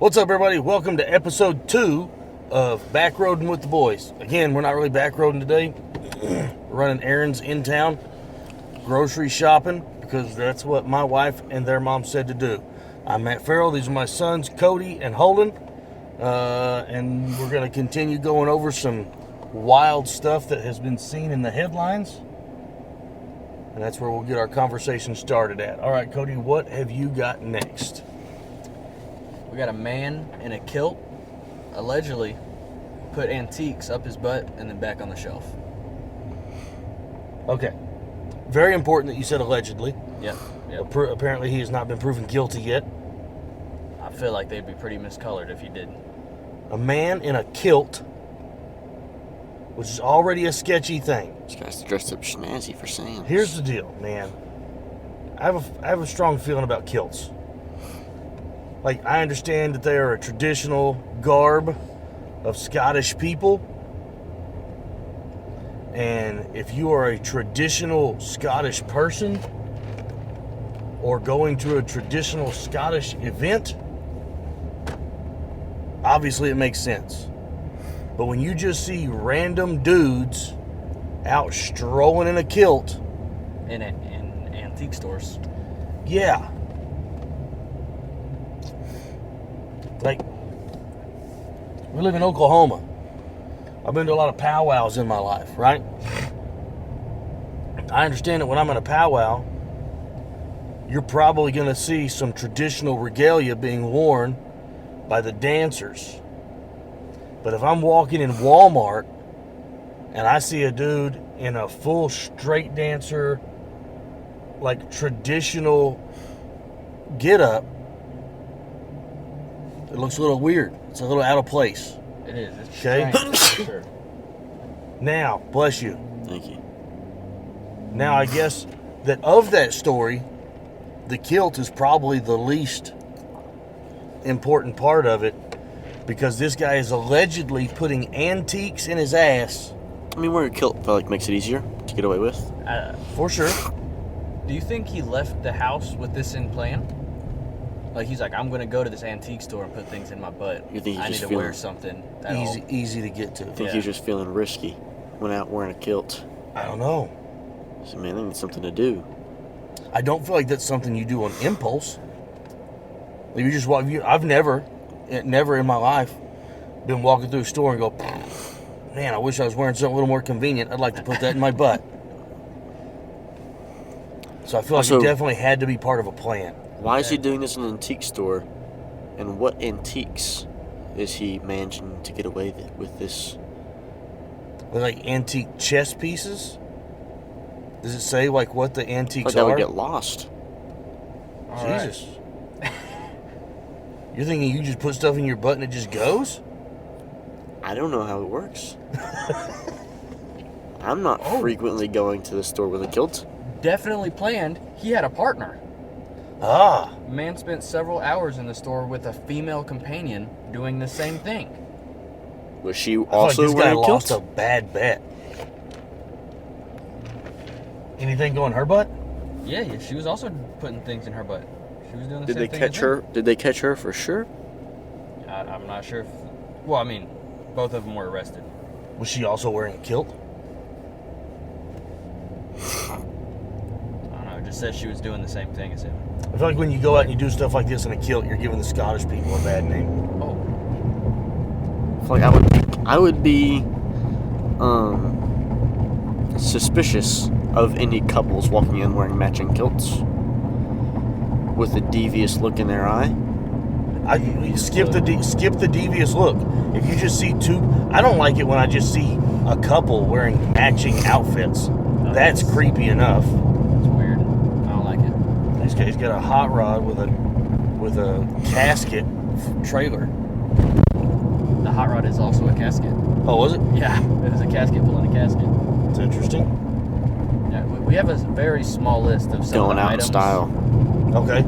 What's up, everybody? Welcome to episode 2 of Backroading with the Boys. Again, we're not really backroading today. We're running errands in town, grocery shopping, because that's what my wife and their mom said to do. I'm Matt Farrell. These are my sons, Cody and Holden. And we're going to continue going over some wild stuff that has been seen in the headlines. And that's where we'll get our conversation started at. All right, Cody, what have you got next? We got a man in a kilt, allegedly put antiques up his butt and then back on the shelf. Okay. Very important that you said allegedly. Yep. Apparently he has not been proven guilty yet. I feel like they'd be pretty miscolored if he did. A man in a kilt, which is already a sketchy thing. This guy's dressed up snazzy for Sam. Here's the deal, man. I have a strong feeling about kilts. Like, I understand that they are a traditional garb of Scottish people. And if you are a traditional Scottish person or going to a traditional Scottish event, obviously it makes sense. But when you just see random dudes out strolling in a kilt In antique stores. yeah. Like, we live in Oklahoma. I've been to a lot of powwows in my life, right? I understand that when I'm in a powwow, you're probably going to see some traditional regalia being worn by the dancers. But if I'm walking in Walmart and I see a dude in a full straight dancer, like traditional get-up, it looks a little weird. It's a little out of place. It is. It's Okay. strange, for sure. Now, bless you. Thank you. Now, I guess that of that story, the kilt is probably the least important part of it, because this guy is allegedly putting antiques in his ass. I mean, wearing a kilt felt like makes it easier to get away with. For sure. Do you think he left the house with this in plan? Like, he's like, I'm going to go to this antique store and put things in my butt. You think he's I need just to wear feeling something. at all. Easy to get to. I think Yeah. he was just feeling risky. Went out wearing a kilt. I don't know. So, man, I need something to do. I don't feel like that's something you do on impulse. Like, you just walk. I've never in my life been walking through a store and go, man, I wish I was wearing something a little more convenient. I'd like to put that in my butt. So I feel like Also, it definitely had to be part of a plan. Why is he doing this in an antique store? And what antiques is he managing to get away with this? They're like antique chess pieces. Does it say like what the antiques Like that are? would get lost. All right. Jesus. You're thinking you just put stuff in your butt and it just goes? I don't know how it works. I'm not frequently going to the store with a kilt. Definitely planned. He had a partner. Ah. Man spent several hours in the store with a female companion doing the same thing. Was she I feel like also this guy wearing a lost kilt? a bad bet. Anything go in her butt? Yeah, she was also putting things in her butt. She was doing the Did same they thing catch as her? Did they catch her for sure? I'm not sure if... Well, I mean, both of them were arrested. Was she also wearing a kilt? I don't know, it just says she was doing the same thing as him. I feel like when you go out and you do stuff like this in a kilt, you're giving the Scottish people a bad name. Oh, I feel like I would be suspicious of any couples walking in wearing matching kilts with a devious look in their eye. I skip the devious look. If you just see two, I don't like it when I just see a couple wearing matching outfits. That's creepy enough. it's weird. I don't like it. This guy's got a hot rod with a casket trailer. The hot rod is also a casket. Oh, was it? Yeah, it is a casket pulling a casket. It's interesting. Yeah, we have a very small list of some Going of the out in items. style. Okay.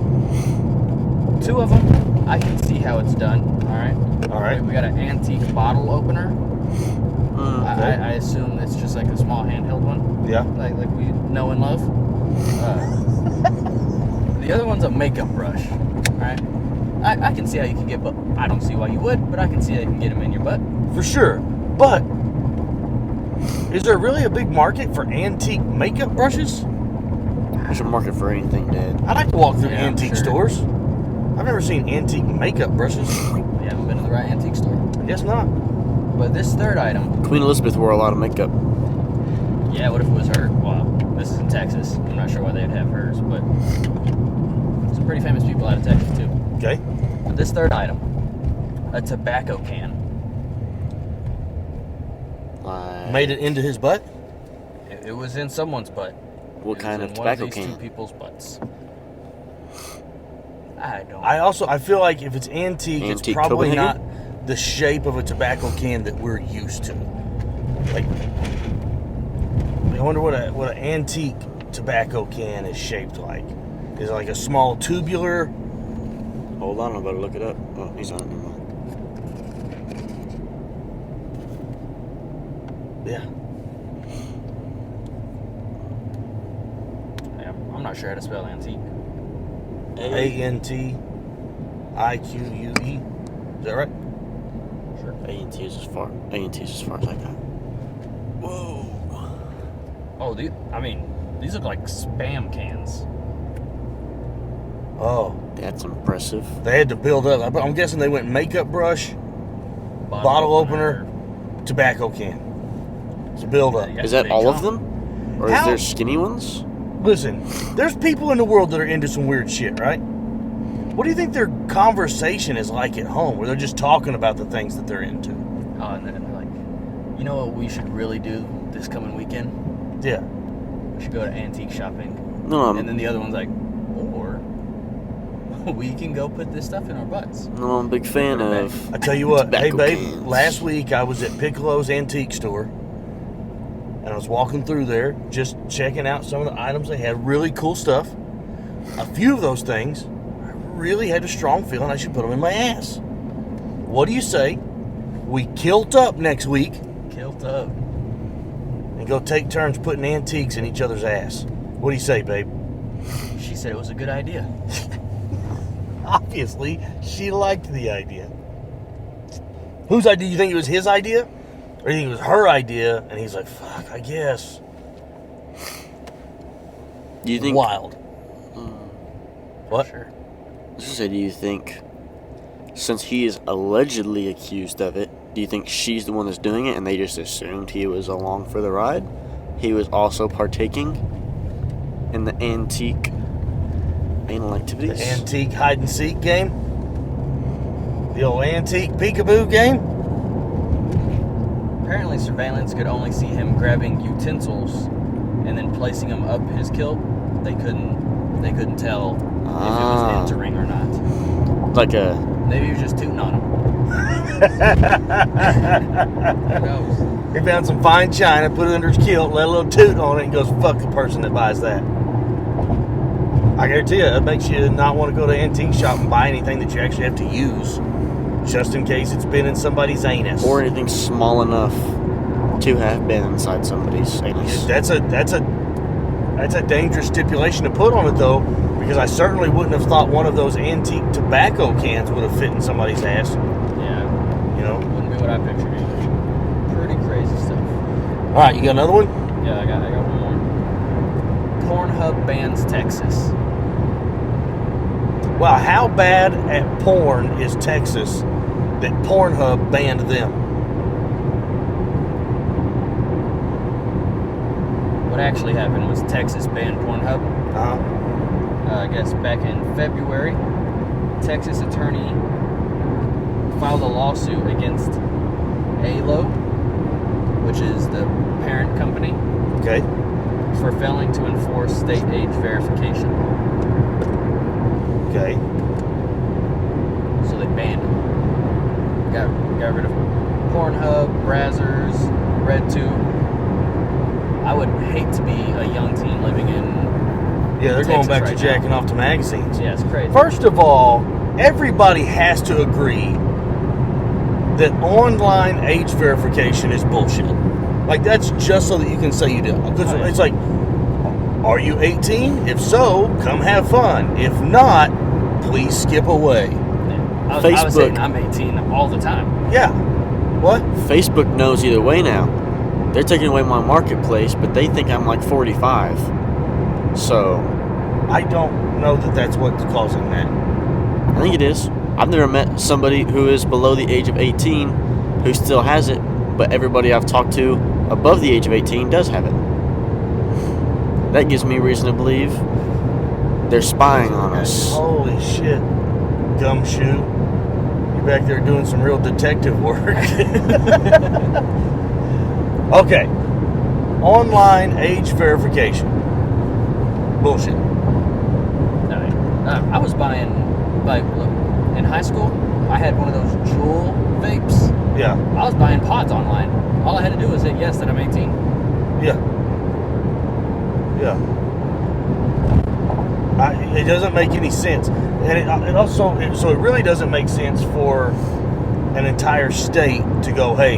2 of them, I can see how it's done. All right. We got an antique bottle opener. Okay. I assume it's just like a small handheld one. Yeah. Like we know and love. The other one's a makeup brush. Alright? I I can see how you can get, but I don't see why you would, but I can see how you can get them in your butt. For sure. But is there really a big market for antique makeup brushes? There's a market for anything, Dad. I like to walk through Yeah, I'm antique sure. stores. I've never seen antique makeup brushes. You haven't been to the right antique store. I guess not. But this third item, Queen Elizabeth wore a lot of makeup. yeah, what if it was her? Well, this is in Texas. I'm not sure why they'd have hers, but some pretty famous people out of Texas, too. Okay. But this third item, a tobacco can. Made it into his butt? It was in someone's butt. What It kind was of in one tobacco of these can? two people's butts. I don't. I feel like if it's antique, it's Antique probably Copenhagen? not the shape of a tobacco can that we're used to. Like, I wonder what an antique tobacco can is shaped like. Is it like a small tubular? Hold on, I'm about to look it up. Oh, he's on it. Never mind. Yeah. I'm not sure how to spell antique. ANTIQUE. Is that right? Sure. A&T is as far as I got. Whoa. Oh, these look like Spam cans. Oh, That's impressive. they had to build up. I'm guessing they went makeup brush, bottle opener, tobacco can. It's a build up. Yeah. Is that big all of jump. them? Or How- is there skinny ones? Listen, there's people in the world that are into some weird shit, right? What do you think their conversation is like at home, where they're just talking about the things that they're into? Oh, and then they're like, you know what we should really do this coming weekend? Yeah. We should go to antique shopping. No, And then the other one's like, or we can go put this stuff in our butts. no, I'm a big fan of. I tell you what, hey Tobacco babe, cans. last week I was at Piccolo's antique store, and I was walking through there just checking out some of the items they had. Really cool stuff. A few of those things, I really had a strong feeling I should put them in my ass. What do you say? We kilt up next week Kilt up. and go take turns putting antiques in each other's ass. What do you say, babe? She said it was a good idea. Obviously, she liked the idea. Whose idea? You think it was his idea? Or you think it was her idea? And he's like, fuck, I guess. Do you think? Wild. What? Sure. I was gonna say, do you think, since he is allegedly accused of it, do you think she's the one that's doing it, and they just assumed he was along for the ride? He was also partaking in the antique anal activities. The antique hide and seek game? The old antique peekaboo game? Apparently, surveillance could only see him grabbing utensils and then placing them up his kilt. They couldn't tell if it Ah. was entering or not. Like a Maybe he was just tooting on him. Who knows? He found some fine china, put it under his kilt, let a little toot on it, and goes, fuck the person that buys that. I guarantee you, it makes you not want to go to antique shop and buy anything that you actually have to use, just in case it's been in somebody's anus. or anything small enough to have been inside somebody's anus. That's a dangerous stipulation to put on it, though, because I certainly wouldn't have thought one of those antique tobacco cans would have fit in somebody's ass. Yeah, You know. wouldn't be what I pictured either. Pretty crazy stuff. All right, you got another one? Yeah, I got one more. Pornhub bans Texas. Wow, how bad at porn is Texas that Pornhub banned them? What actually happened was Texas banned Pornhub. Uh-huh. I guess back in February, Texas attorney filed a lawsuit against ALO, which is the parent company, Okay. for failing to enforce state age verification. Okay. So they banned it. Got rid of Pornhub, Brazzers, RedTube. I would hate to be a young teen living in Yeah, they're going Texas back right to jacking off to magazines. Yeah, it's crazy. First of all, everybody has to agree that online age verification is bullshit. Like, that's just so that you can say you did. Because it's like, are you 18? If so, come have fun. If not, please skip away. I was saying Facebook, I'm 18 all the time. Yeah. What? Facebook knows either way now. They're taking away my marketplace, but they think I'm like 45. So, I don't know that that's what's causing that. I think it is. I've never met somebody who is below the age of 18 who still has it, but everybody I've talked to above the age of 18 does have it. That gives me reason to believe they're spying on us. Holy shit. Gumshoe. You're back there doing some real detective work. Okay. Online age verification. Bullshit. I was buying, like, look, in high school, I had one of those Juul vapes. Yeah. I was buying pods online. All I had to do was say yes that I'm 18. Yeah. Yeah. It doesn't make any sense. And it also, so it really doesn't make sense for an entire state to go, hey,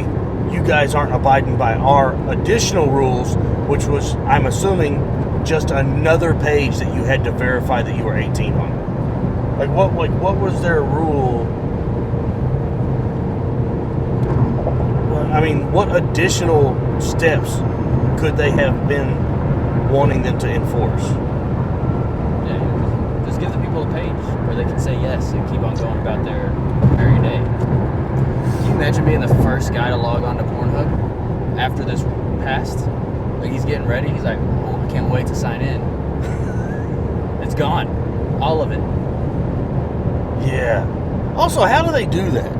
you guys aren't abiding by our additional rules, which was, I'm assuming, just another page that you had to verify that you were 18 on. What was their rule? I mean, what additional steps could they have been wanting them to enforce? Yeah, just give the people a page where they can say yes and keep on going about their merry day. Can you imagine being the first guy to log on to Pornhub after this passed? Like, he's getting ready. He's like, oh, I can't wait to sign in. It's gone. All of it. Yeah. Also, how do they do that?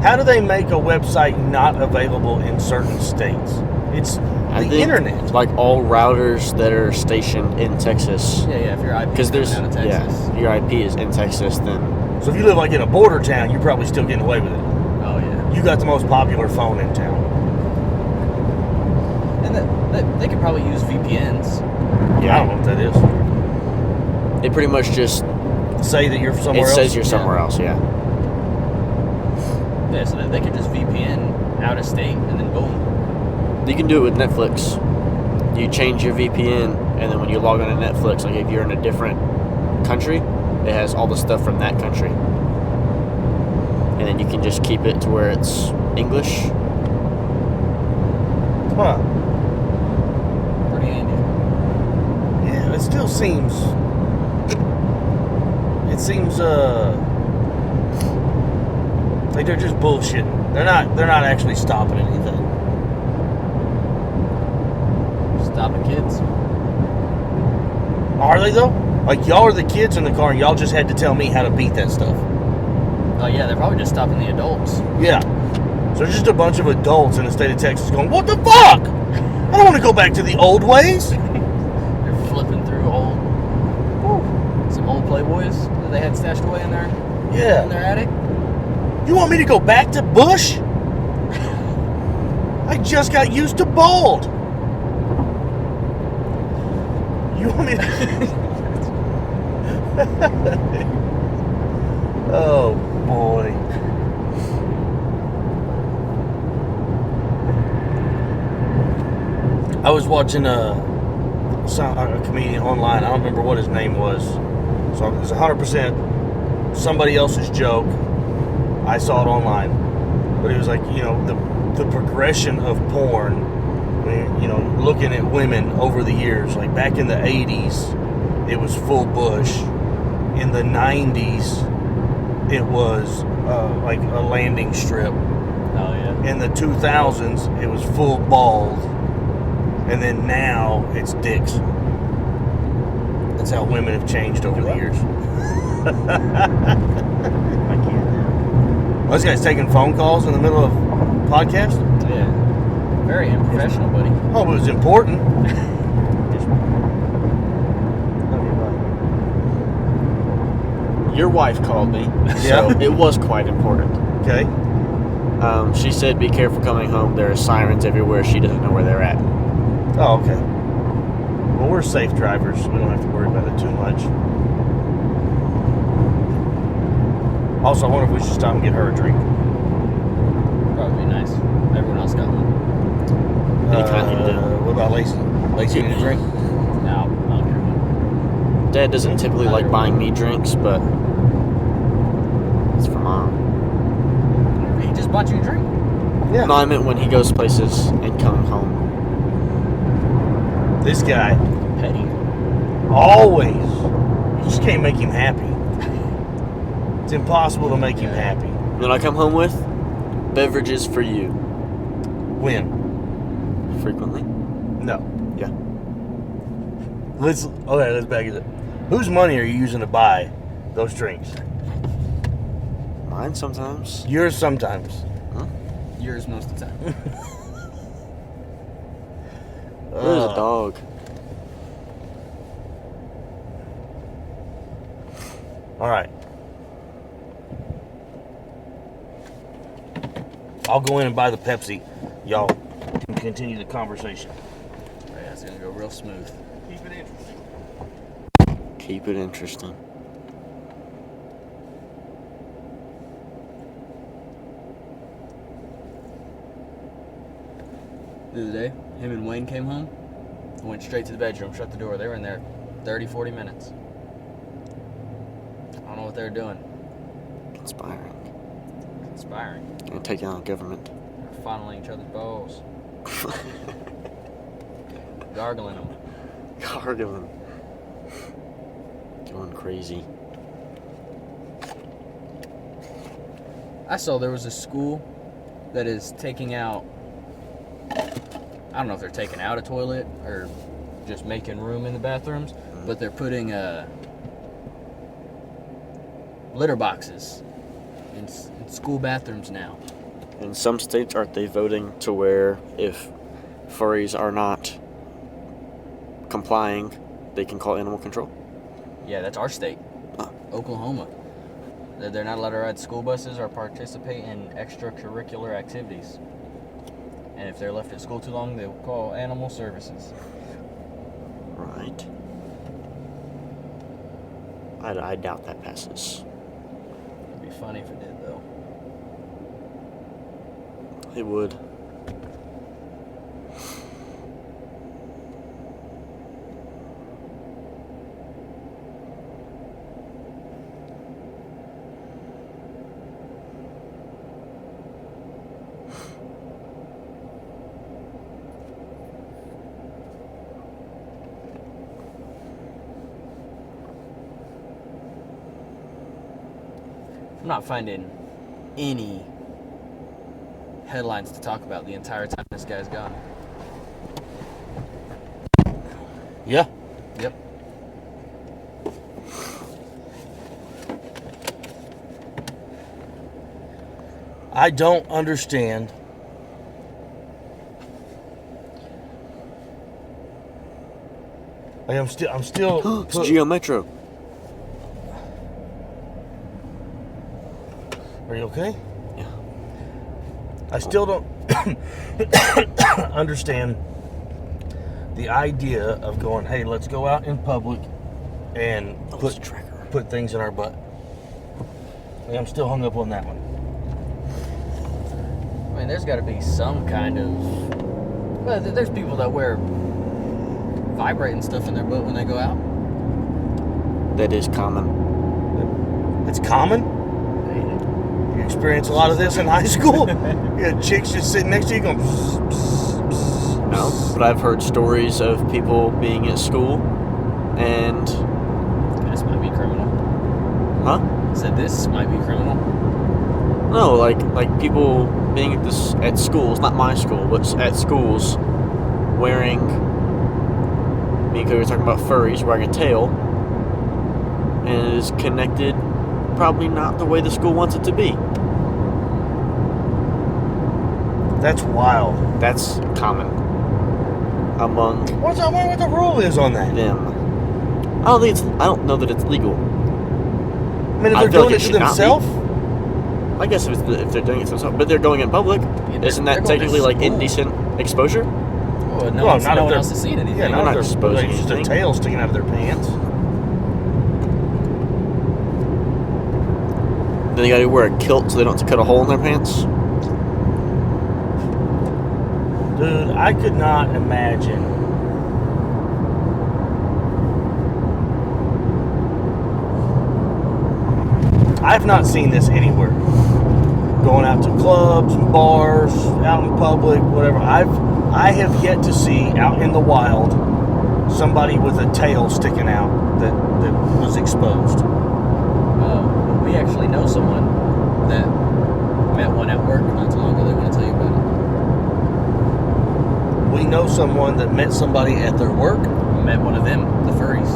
How do they make a website not available in certain states? It's the internet. Like all routers that are stationed in Texas. Yeah, if your IP Because is out of Texas. if your IP is in Texas, then So if you live like in a border town, you're probably still getting away with it. Oh, yeah. You got the most popular phone in town. And they could probably use VPNs. Yeah, I don't know what that is. it pretty much just Say that you're somewhere it else. says you're somewhere else. Yeah. Yeah, so they could just VPN out of state and then boom. You can do it with Netflix. You change your VPN, and then when you log on to Netflix, like if you're in a different country, it has all the stuff from that country. And then you can just keep it to where it's English. Huh. Pretty handy. Yeah, it still seems. It seems like they're just bullshitting. They're not actually stopping anything. Stopping kids. Are they though? Like y'all are the kids in the car and y'all just had to tell me how to beat that stuff. Oh yeah, they're probably just stopping the adults. Yeah. So there's just a bunch of adults in the state of Texas going, what the fuck? I don't want to go back to the old ways. They're flipping through some old Playboys that they had stashed away in their attic. You want me to go back to Bush? I just got used to bald. You want me to... Oh, boy. I was watching a comedian online. I don't remember what his name was. So it was 100% somebody else's joke. I saw it online. But it was like, the progression of porn, looking at women over the years. Like back in the 80s, it was full bush. In the 90s, it was like a landing strip. Oh yeah. In the 2000s, it was full bald. And then now it's dicks. That's how women have changed over the years. I can't. This guy's taking phone calls in the middle of a podcast? Yeah. Very unprofessional, buddy. Oh, it was important. Your wife called me, Yeah. so it was quite important. Okay. She said, "Be careful coming home. There are sirens everywhere. She doesn't know where they're at." Oh, okay. Well, we're safe drivers. We don't have to worry about it too much. Also, I wonder if we should stop and get her a drink. Probably be nice. Everyone else got one. Anytime you do. What about Lacey? Lacey, you need a drink? No, I'll get one. Dad doesn't typically like buying me drinks, but bought you a drink. Yeah. No, I meant when he goes places and coming home. This guy, Petty. always, you just can't make him happy. It's impossible to make him happy. When I come home with beverages for you. When? Frequently. No. Yeah. Let's back it up. Whose money are you using to buy those drinks? Mine sometimes. Yours sometimes. Huh? Yours most of the time. There's a dog. All right. I'll go in and buy the Pepsi. Y'all can continue the conversation. Yeah, it's gonna go real smooth. Keep it interesting. Keep it interesting. The other day, him and Wayne came home, went straight to the bedroom, shut the door. They were in there 30, 40 minutes. I don't know what they were doing. Conspiring. Conspiring. And taking on government. They're fondling each other's balls. Gargling them. Gargling. Going crazy. I saw there was a school that is taking out, I don't know if they're taking out a toilet or just making room in the bathrooms, but they're putting litter boxes in school bathrooms now. In some states, aren't they voting to where if furries are not complying, they can call animal control? Yeah, that's our state, Oklahoma. They're not allowed to ride school buses or participate in extracurricular activities. And if they're left at school too long, they will call animal services. Right. I doubt that passes. It'd be funny if it did, though. It would. I'm not finding any headlines to talk about the entire time this guy's gone. Yeah. Yep. I don't understand. I'm still. It's Geo Metro. Are you okay? Yeah. I still don't understand the idea of going, hey, let's go out in public and put things in our butt. I'm still hung up on that one. I mean, there's got to be some kind of... Well, there's people that wear vibrating stuff in their butt when they go out. That is common. It's common? You experience a lot of this in high school? You had chicks just sitting next to you going... Psst, psst, psst, No, but I've heard stories of people being at school and... This might be criminal. Huh? Said this might be criminal. No, like people being at schools, not my school, but at schools, wearing... Me and Cody were talking about furries wearing a tail, and it is connected probably not the way the school wants it to be. That's wild. That's common among What the rule is on that? them. I don't know that it's legal. I mean, if I they're feel like doing it it to should not be. themselves? I guess if they're doing it to themselves, but they're going in public, Yeah, isn't they're that going to technically like school. indecent exposure? Well, no Well, one not if they're- else has seen anything. Yeah, They're not not if they're exposing just their anything. tail sticking out of their pants. Then they gotta wear a kilt so they don't have to cut a hole in their pants. Dude, I could not imagine. I've not seen this anywhere. going out to clubs and bars, out in public, whatever. I have yet to see out in the wild somebody with a tail sticking out that was exposed. We actually know someone that met one at work not too long ago. They want to tell you about it. We know someone that met somebody at their work. Met one of them, the furries.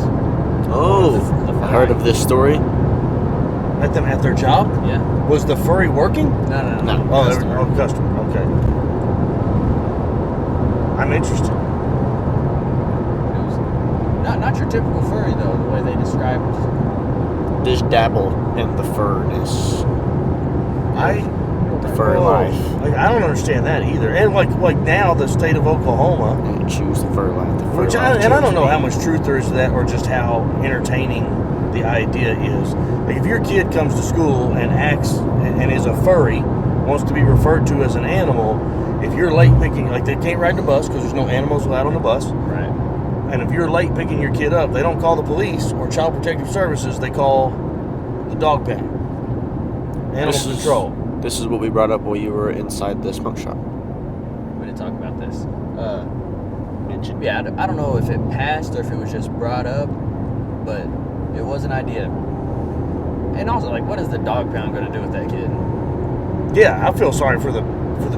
Oh, The I heard of this story. Met them at their job. Yeah. Was the furry working? No. No. Oh, Customer. customer. Okay. I'm interested. It was not your typical furry though, the way they described it. Just dabble in the furness. The furry life. Like, I don't understand that either. And like now, the state of Oklahoma, And choose the furry life. The furry which life I don't chose know me. how much truth there is to that, or just how entertaining the idea is. Like, if your kid comes to school and acts and is a furry, wants to be referred to as an animal, if you're late picking, like, they can't ride the bus because there's no animals allowed on the bus. Right. And if you're late picking your kid up, they don't call the police or Child Protective Services. They call the dog pound, animal control. This is what we brought up while you were inside the smoke shop. We didn't talk about this. Yeah, I don't know if it passed or if it was just brought up, but it was an idea. And also, like, what is the dog pound going to do with that kid? Yeah, I feel sorry for the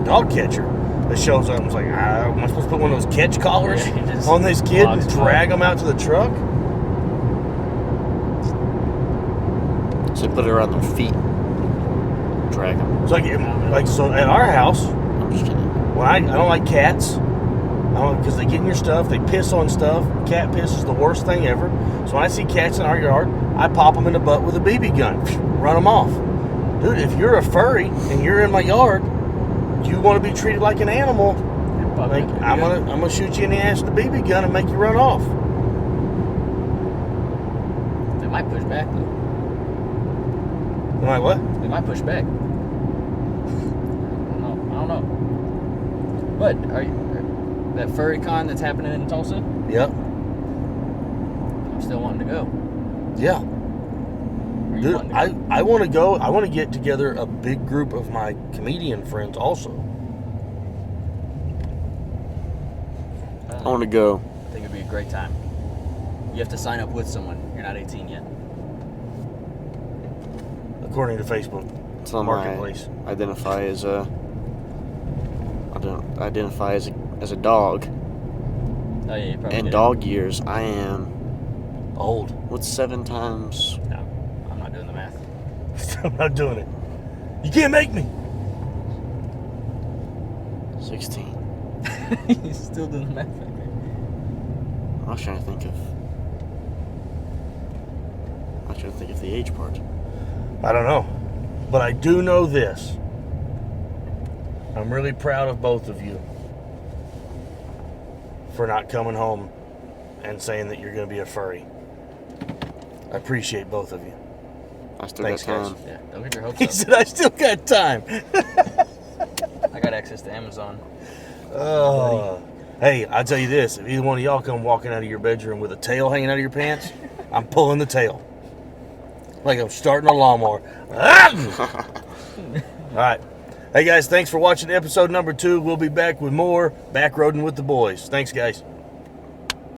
dog catcher that shows up and is like, am I supposed to put one of those catch collars Yeah, he just on this kid and walks drag by. him out to the truck? So put it around their feet. Drag them. It's like so at our house, I'm just kidding. when I don't like cats, because they get in your stuff, they piss on stuff. Cat piss is the worst thing ever. So when I see cats in our yard, I pop them in the butt with a BB gun, run them off. Dude, if you're a furry and you're in my yard, you want to be treated like an animal. Like, I'm gonna shoot you in the ass with a BB gun and make you run off. They might push back, though. I'm like, what? They might push back. I don't know. But that furry con that's happening in Tulsa, Yep. I'm still wanting to go. Yeah. Where you Dude, wanting to go? I want to go. I want to get together a big group of my comedian friends also. I want to go. I think it'd be a great time. You have to sign up with someone. You're not 18 yet. According to Facebook Tell them Marketplace. I identify as a. I don't identify as a dog. Oh yeah, you probably In did. dog years, I am. Old. What's 7 times? No, I'm not doing the math. I'm not doing it. You can't make me. 16. He's still doing the math. I was trying to think of. The age part. I don't know. But I do know this. I'm really proud of both of you for not coming home and saying that you're going to be a furry. I appreciate both of you. I still Thanks, got guys. time. Yeah, don't get your hopes He up. said, I still got time. I got access to Amazon. Hey, I'll tell you this. If either one of y'all come walking out of your bedroom with a tail hanging out of your pants, I'm pulling the tail. Like I'm starting a lawnmower. All right. Hey, guys, thanks for watching episode number 2. We'll be back with more Backroading with the Boys. Thanks, guys.